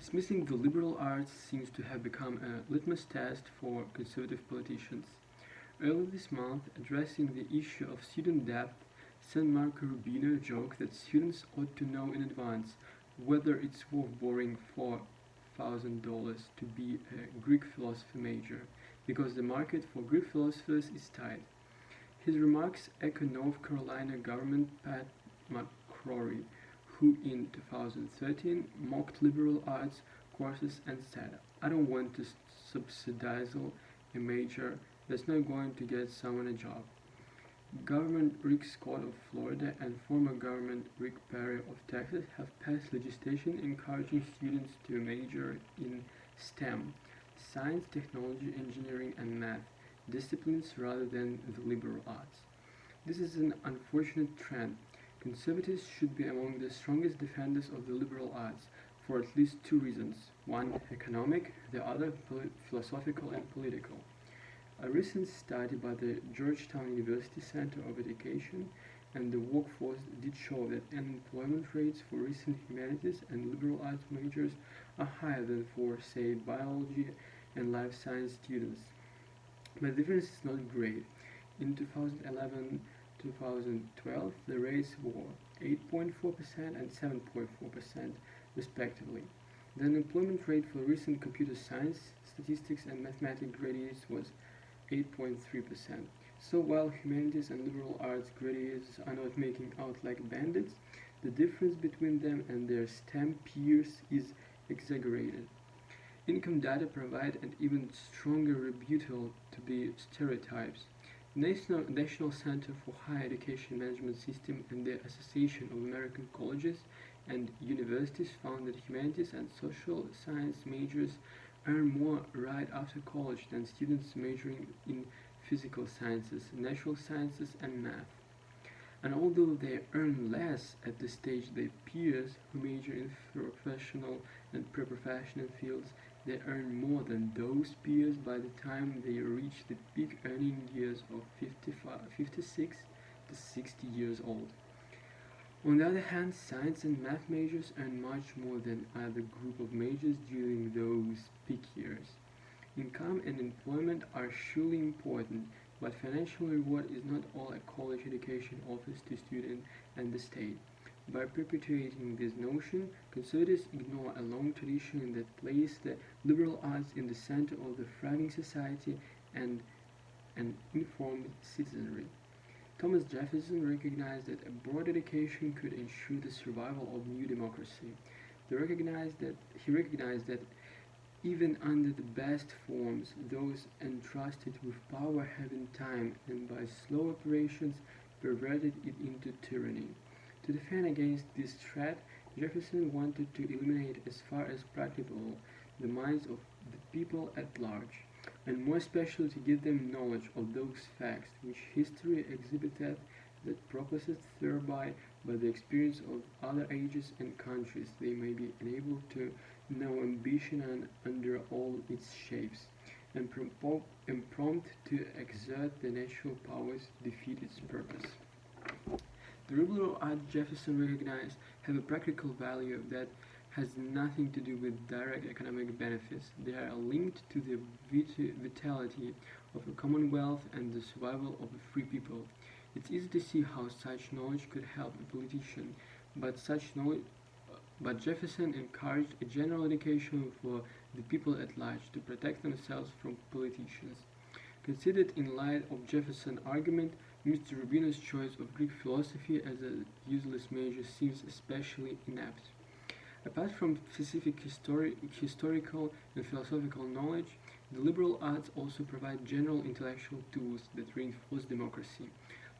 Dismissing the liberal arts seems to have become a litmus test for conservative politicians. Earlier this month, addressing the issue of student debt, San Marco Rubino joked that students ought to know in advance whether it's worth borrowing $4,000 to be a Greek philosophy major, because the market for Greek philosophers is tight. His remarks echo North Carolina Governor Pat McCrory, who in 2013 mocked liberal arts courses and said, "I don't want to subsidize a major that's not going to get someone a job." Governor Rick Scott of Florida and former Governor Rick Perry of Texas have passed legislation encouraging students to major in STEM, science, technology, engineering, and math disciplines rather than the liberal arts. This is an unfortunate trend. Conservatives should be among the strongest defenders of the liberal arts for at least two reasons: one economic, the other philosophical and political. A recent study by the Georgetown University Center of Education and the Workforce did show that unemployment rates for recent humanities and liberal arts majors are higher than for, say, biology and life science students. But the difference is not great. In 2011-2012, the rates were 8.4% and 7.4% respectively. The unemployment rate for recent computer science, statistics, and mathematics graduates was 8.3%. So while humanities and liberal arts graduates are not making out like bandits, the difference between them and their STEM peers is exaggerated. Income data provide an even stronger rebuttal to the stereotypes. The National Center for Higher Education Management System and the Association of American Colleges and Universities found that humanities and social science majors earn more right after college than students majoring in physical sciences, natural sciences, and math. And although they earn less at this stage than peers who major in professional and pre-professional fields, they earn more than those peers by the time they reach the peak earning years of 56 to 60 years old. On the other hand, science and math majors earn much more than either group of majors during those peak years. Income and employment are surely important, but financial reward is not all a college education offers to students and the state. By perpetuating this notion, conservatives ignore a long tradition that placed the liberal arts in the center of the thriving society and an informed citizenry. Thomas Jefferson recognized that a broad education could ensure the survival of new democracy. He recognized that even under the best forms, those entrusted with power have in time and by slow operations perverted it into tyranny. To defend against this threat, Jefferson wanted to eliminate as far as practicable the minds of the people at large, and more especially to give them knowledge of those facts which history exhibited that proposes thereby by the experience of other ages and countries they may be enabled to know ambition and under all its shapes, and prompt to exert the natural powers to defeat its purpose. The liberal arts Jefferson recognized have a practical value that has nothing to do with direct economic benefits. They are linked to the vitality of a commonwealth and the survival of a free people. It's easy to see how such knowledge could help a politician, but Jefferson encouraged a general education for the people at large to protect themselves from politicians. Considered in light of Jefferson's argument, Mr. Rubino's choice of Greek philosophy as a useless major seems especially inept. Apart from specific historical and philosophical knowledge, the liberal arts also provide general intellectual tools that reinforce democracy.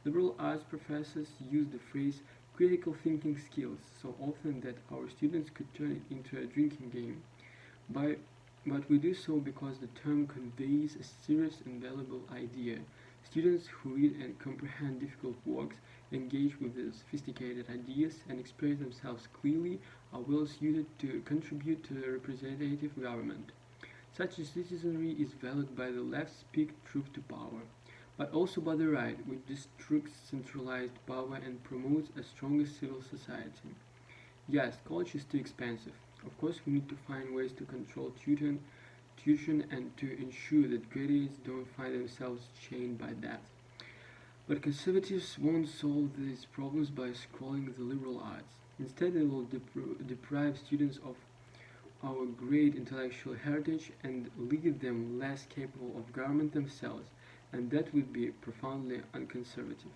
Liberal arts professors use the phrase critical thinking skills so often that our students could turn it into a drinking game. But we do so because the term conveys a serious and valuable idea. Students who read and comprehend difficult works, engage with the sophisticated ideas, and express themselves clearly are well suited to contribute to the representative government. Such a citizenry is valued by the left speak truth to power, but also by the right, which destructs centralized power and promotes a stronger civil society. Yes, college is too expensive. Of course, we need to find ways to control tuition and to ensure that grades don't find themselves chained by that. But conservatives won't solve these problems by scrolling the liberal arts. Instead, they will deprive students of our great intellectual heritage and leave them less capable of government themselves, and that would be profoundly unconservative.